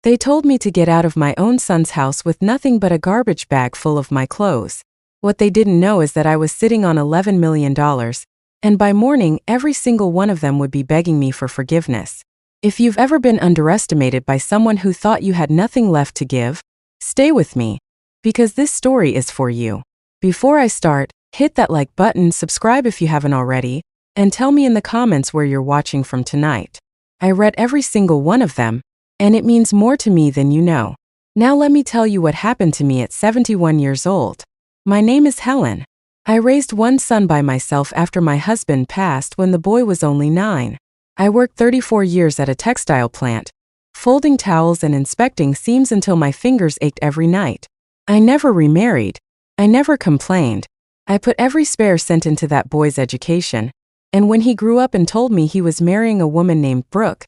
They told me to get out of my own son's house with nothing but a garbage bag full of my clothes. What they didn't know is that I was sitting on $11 million, and by morning, every single one of them would be begging me for forgiveness. If you've ever been underestimated by someone who thought you had nothing left to give, stay with me, because this story is for you. Before I start, hit that like button, subscribe if you haven't already, and tell me in the comments where you're watching from tonight. I read every single one of them, and it means more to me than you know. Now let me tell you what happened to me at 71 years old. My name is Helen. I raised one son by myself after my husband passed when the boy was only 9. I worked 34 years at a textile plant, folding towels and inspecting seams until my fingers ached every night. I never remarried. I never complained. I put every spare cent into that boy's education, and when he grew up and told me he was marrying a woman named Brooke,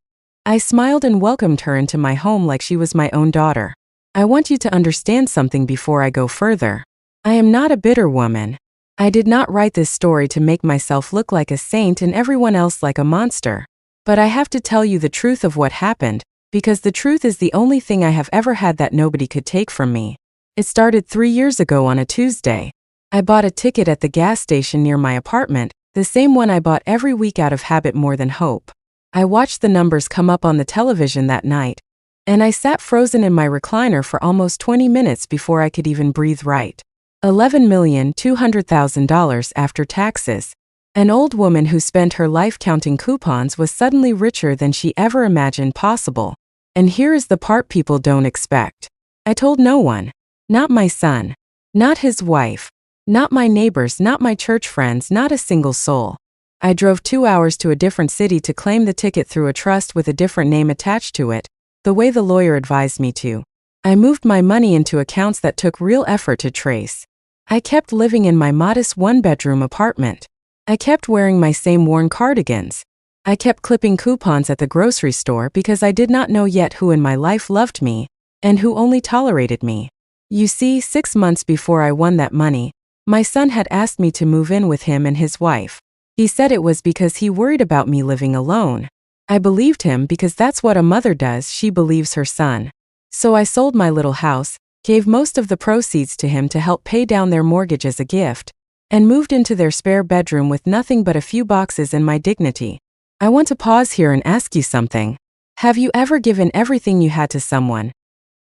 I smiled and welcomed her into my home like she was my own daughter. I want you to understand something before I go further. I am not a bitter woman. I did not write this story to make myself look like a saint and everyone else like a monster. But I have to tell you the truth of what happened, because the truth is the only thing I have ever had that nobody could take from me. It started 3 years ago on a Tuesday. I bought a ticket at the gas station near my apartment, the same one I bought every week out of habit more than hope. I watched the numbers come up on the television that night, and I sat frozen in my recliner for almost 20 minutes before I could even breathe right. $11,200,000 after taxes. An old woman who spent her life counting coupons was suddenly richer than she ever imagined possible. And here is the part people don't expect. I told no one. Not my son. Not his wife. Not my neighbors, not my church friends, not a single soul. I drove 2 hours to a different city to claim the ticket through a trust with a different name attached to it, the way the lawyer advised me to. I moved my money into accounts that took real effort to trace. I kept living in my modest one-bedroom apartment. I kept wearing my same worn cardigans. I kept clipping coupons at the grocery store because I did not know yet who in my life loved me, and who only tolerated me. You see, 6 months before I won that money, my son had asked me to move in with him and his wife. He said it was because he worried about me living alone. I believed him because that's what a mother does, she believes her son. So I sold my little house, gave most of the proceeds to him to help pay down their mortgage as a gift, and moved into their spare bedroom with nothing but a few boxes and my dignity. I want to pause here and ask you something. Have you ever given everything you had to someone,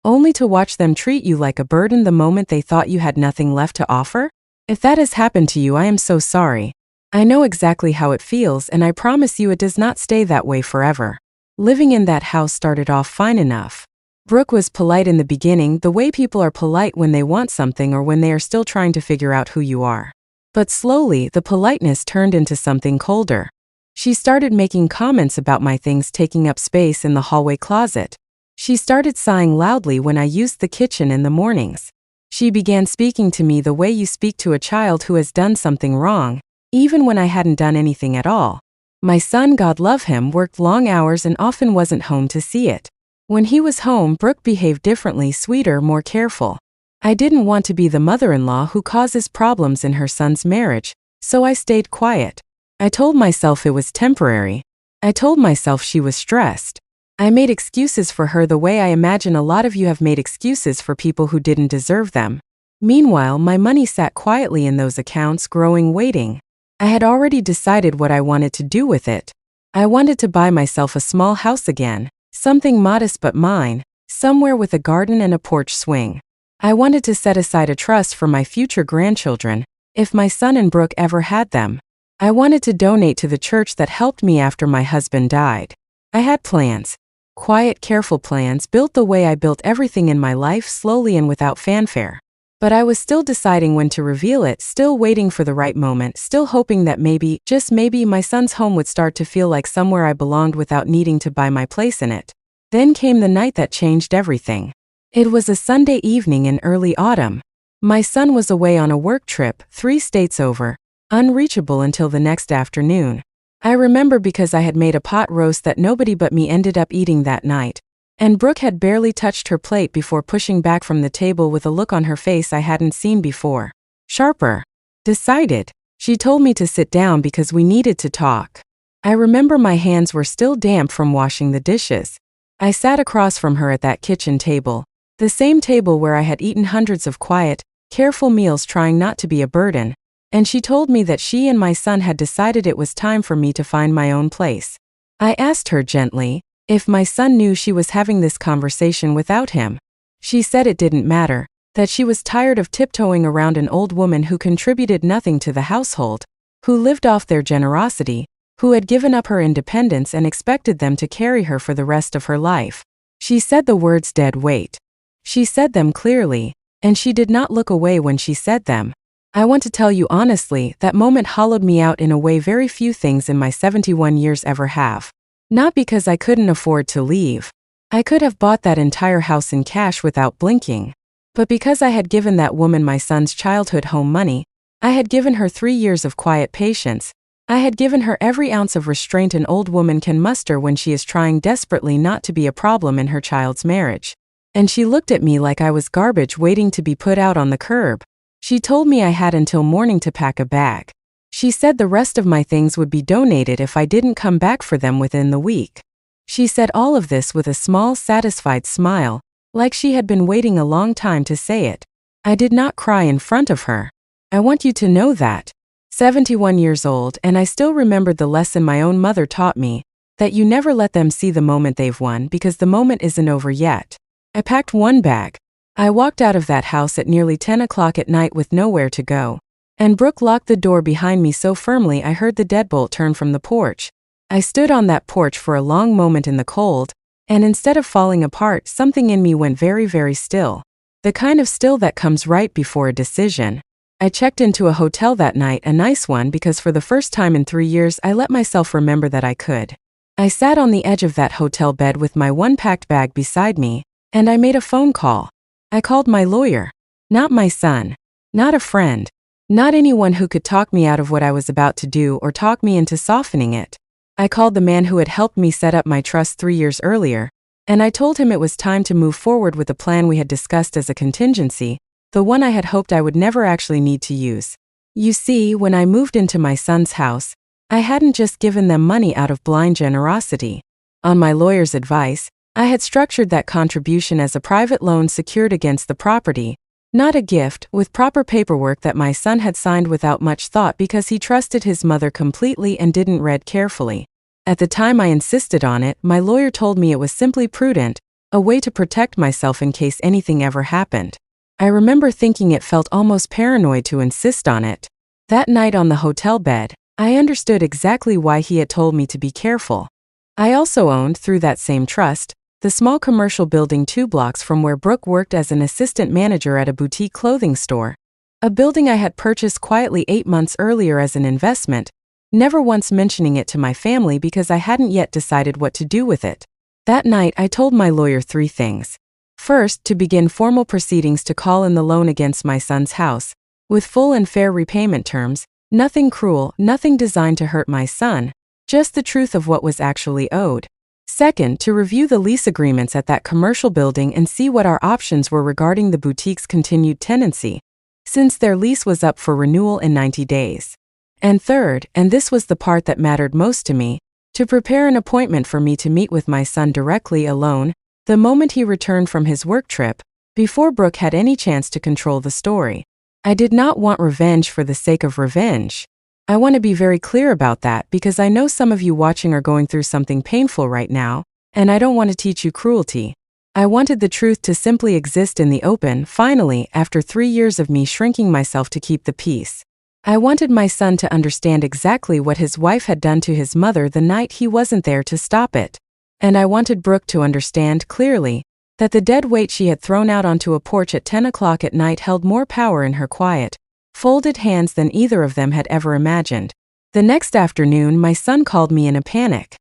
only to watch them treat you like a burden the moment they thought you had nothing left to offer? If that has happened to you, I am so sorry. I know exactly how it feels, and I promise you it does not stay that way forever. Living in that house started off fine enough. Brooke was polite in the beginning, the way people are polite when they want something or when they are still trying to figure out who you are. But slowly, the politeness turned into something colder. She started making comments about my things taking up space in the hallway closet. She started sighing loudly when I used the kitchen in the mornings. She began speaking to me the way you speak to a child who has done something wrong, even when I hadn't done anything at all. My son, God love him, worked long hours and often wasn't home to see it. When he was home, Brooke behaved differently, sweeter, more careful. I didn't want to be the mother-in-law who causes problems in her son's marriage, so I stayed quiet. I told myself it was temporary. I told myself she was stressed. I made excuses for her the way I imagine a lot of you have made excuses for people who didn't deserve them. Meanwhile, my money sat quietly in those accounts, growing, waiting. I had already decided what I wanted to do with it. I wanted to buy myself a small house again, something modest but mine, somewhere with a garden and a porch swing. I wanted to set aside a trust for my future grandchildren, if my son and Brooke ever had them. I wanted to donate to the church that helped me after my husband died. I had plans. Quiet, careful plans built the way I built everything in my life, slowly and without fanfare. But I was still deciding when to reveal it, still waiting for the right moment, still hoping that maybe, just maybe, my son's home would start to feel like somewhere I belonged without needing to buy my place in it. Then came the night that changed everything. It was a Sunday evening in early autumn. My son was away on a work trip, 3 states over, unreachable until the next afternoon. I remember because I had made a pot roast that nobody but me ended up eating that night. And Brooke had barely touched her plate before pushing back from the table with a look on her face I hadn't seen before. Sharper. Decided. She told me to sit down because we needed to talk. I remember my hands were still damp from washing the dishes. I sat across from her at that kitchen table, the same table where I had eaten hundreds of quiet, careful meals trying not to be a burden, and she told me that she and my son had decided it was time for me to find my own place. I asked her gently if my son knew she was having this conversation without him. She said it didn't matter, that she was tired of tiptoeing around an old woman who contributed nothing to the household, who lived off their generosity, who had given up her independence and expected them to carry her for the rest of her life. She said the words dead weight. She said them clearly, and she did not look away when she said them. I want to tell you honestly, that moment hollowed me out in a way very few things in my 71 years ever have. Not because I couldn't afford to leave. I could have bought that entire house in cash without blinking. But because I had given that woman my son's childhood home money, I had given her 3 years of quiet patience, I had given her every ounce of restraint an old woman can muster when she is trying desperately not to be a problem in her child's marriage. And she looked at me like I was garbage waiting to be put out on the curb. She told me I had until morning to pack a bag. She said the rest of my things would be donated if I didn't come back for them within the week. She said all of this with a small, satisfied smile, like she had been waiting a long time to say it. I did not cry in front of her. I want you to know that. 71 years old, and I still remembered the lesson my own mother taught me, that you never let them see the moment they've won because the moment isn't over yet. I packed one bag. I walked out of that house at nearly 10 o'clock at night with nowhere to go. And Brooke locked the door behind me so firmly I heard the deadbolt turn from the porch. I stood on that porch for a long moment in the cold, and instead of falling apart, something in me went very, very still. The kind of still that comes right before a decision. I checked into a hotel that night, a nice one, because for the first time in 3 years I let myself remember that I could. I sat on the edge of that hotel bed with my one packed bag beside me, and I made a phone call. I called my lawyer. Not my son. Not a friend. Not anyone who could talk me out of what I was about to do or talk me into softening it. I called the man who had helped me set up my trust 3 years earlier, and I told him it was time to move forward with the plan we had discussed as a contingency, the one I had hoped I would never actually need to use. You see, when I moved into my son's house, I hadn't just given them money out of blind generosity. On my lawyer's advice, I had structured that contribution as a private loan secured against the property, not a gift, with proper paperwork that my son had signed without much thought because he trusted his mother completely and didn't read carefully. At the time I insisted on it, my lawyer told me it was simply prudent, a way to protect myself in case anything ever happened. I remember thinking it felt almost paranoid to insist on it. That night on the hotel bed, I understood exactly why he had told me to be careful. I also owned, through that same trust, the small commercial building 2 blocks from where Brooke worked as an assistant manager at a boutique clothing store. A building I had purchased quietly 8 months earlier as an investment, never once mentioning it to my family because I hadn't yet decided what to do with it. That night I told my lawyer 3 things. First, to begin formal proceedings to call in the loan against my son's house, with full and fair repayment terms, nothing cruel, nothing designed to hurt my son, just the truth of what was actually owed. Second, to review the lease agreements at that commercial building and see what our options were regarding the boutique's continued tenancy, since their lease was up for renewal in 90 days. And third, and this was the part that mattered most to me, to prepare an appointment for me to meet with my son directly alone, the moment he returned from his work trip, before Brooke had any chance to control the story. I did not want revenge for the sake of revenge. I want to be very clear about that because I know some of you watching are going through something painful right now, and I don't want to teach you cruelty. I wanted the truth to simply exist in the open, finally, after 3 years of me shrinking myself to keep the peace. I wanted my son to understand exactly what his wife had done to his mother the night he wasn't there to stop it. And I wanted Brooke to understand clearly that the dead weight she had thrown out onto a porch at 10 o'clock at night held more power in her quiet, folded hands than either of them had ever imagined. The next afternoon, my son called me in a panic.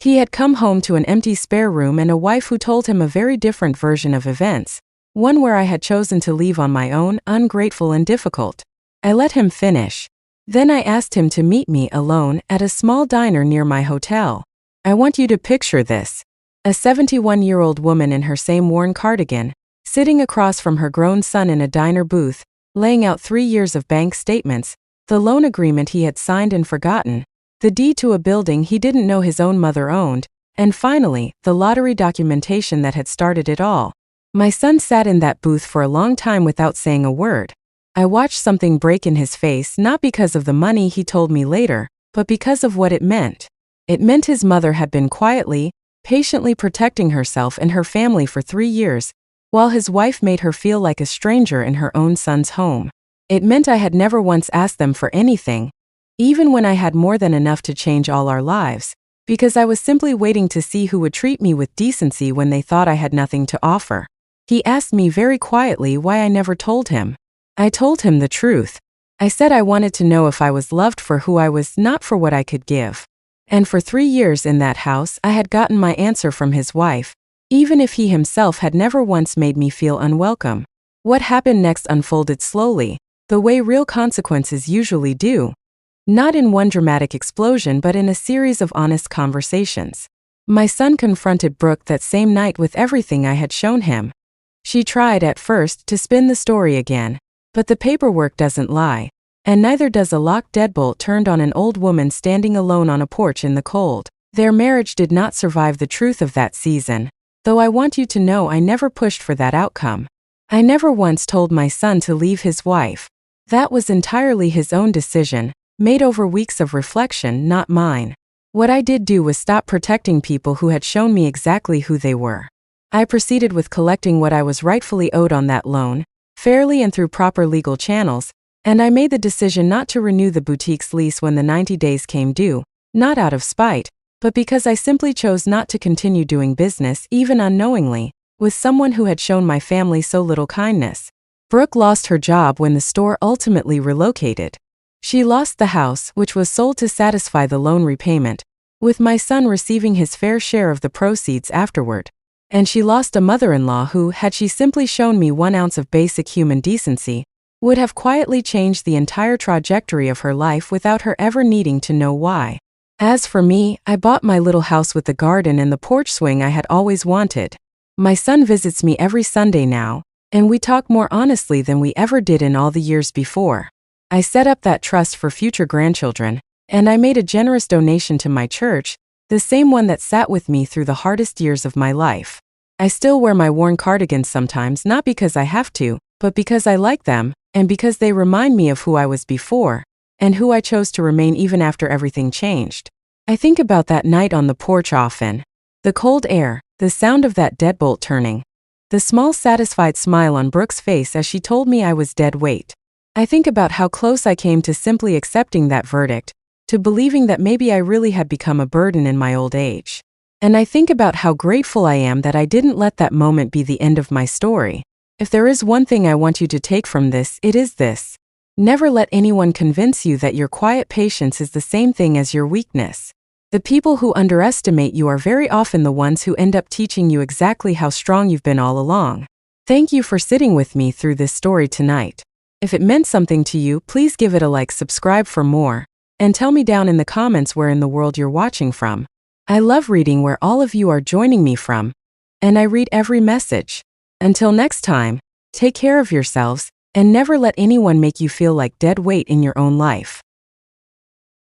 He had come home to an empty spare room and a wife who told him a very different version of events, one where I had chosen to leave on my own, ungrateful and difficult. I let him finish. Then I asked him to meet me alone at a small diner near my hotel. I want you to picture this. A 71-year-old woman in her same worn cardigan, sitting across from her grown son in a diner booth, laying out 3 years of bank statements, the loan agreement he had signed and forgotten, the deed to a building he didn't know his own mother owned, And finally, the lottery documentation that had started it all. My son sat in that booth for a long time without saying a word. I watched something break in his face, not because of the money, he told me later, but because of what it meant. It meant his mother had been quietly, patiently protecting herself and her family for 3 years, while his wife made her feel like a stranger in her own son's home. It meant I had never once asked them for anything, even when I had more than enough to change all our lives, because I was simply waiting to see who would treat me with decency when they thought I had nothing to offer. He asked me very quietly why I never told him. I told him the truth. I said I wanted to know if I was loved for who I was, not for what I could give. And for 3 years in that house, I had gotten my answer from his wife, even if he himself had never once made me feel unwelcome. What happened next unfolded slowly, the way real consequences usually do. Not in one dramatic explosion, but in a series of honest conversations. My son confronted Brooke that same night with everything I had shown him. She tried at first to spin the story again, but the paperwork doesn't lie, and neither does a locked deadbolt turned on an old woman standing alone on a porch in the cold. Their marriage did not survive the truth of that season, though I want you to know I never pushed for that outcome. I never once told my son to leave his wife. That was entirely his own decision, made over weeks of reflection, not mine. What I did do was stop protecting people who had shown me exactly who they were. I proceeded with collecting what I was rightfully owed on that loan, fairly and through proper legal channels, and I made the decision not to renew the boutique's lease when the 90 days came due, not out of spite, but because I simply chose not to continue doing business, even unknowingly, with someone who had shown my family so little kindness. Brooke lost her job when the store ultimately relocated. She lost the house, which was sold to satisfy the loan repayment, with my son receiving his fair share of the proceeds afterward. And she lost a mother-in-law who, had she simply shown me 1 ounce of basic human decency, would have quietly changed the entire trajectory of her life without her ever needing to know why. As for me, I bought my little house with the garden and the porch swing I had always wanted. My son visits me every Sunday now, and we talk more honestly than we ever did in all the years before. I set up that trust for future grandchildren, and I made a generous donation to my church, the same one that sat with me through the hardest years of my life. I still wear my worn cardigans sometimes, not because I have to, but because I like them, and because they remind me of who I was before, and who I chose to remain even after everything changed. I think about that night on the porch often. The cold air, the sound of that deadbolt turning, the small satisfied smile on Brooke's face as she told me I was dead weight. I think about how close I came to simply accepting that verdict, to believing that maybe I really had become a burden in my old age. And I think about how grateful I am that I didn't let that moment be the end of my story. If there is one thing I want you to take from this, it is this. Never let anyone convince you that your quiet patience is the same thing as your weakness. The people who underestimate you are very often the ones who end up teaching you exactly how strong you've been all along. Thank you for sitting with me through this story tonight. If it meant something to you, please give it a like, subscribe for more, and tell me down in the comments where in the world you're watching from. I love reading where all of you are joining me from, and I read every message. Until next time, take care of yourselves, and never let anyone make you feel like dead weight in your own life.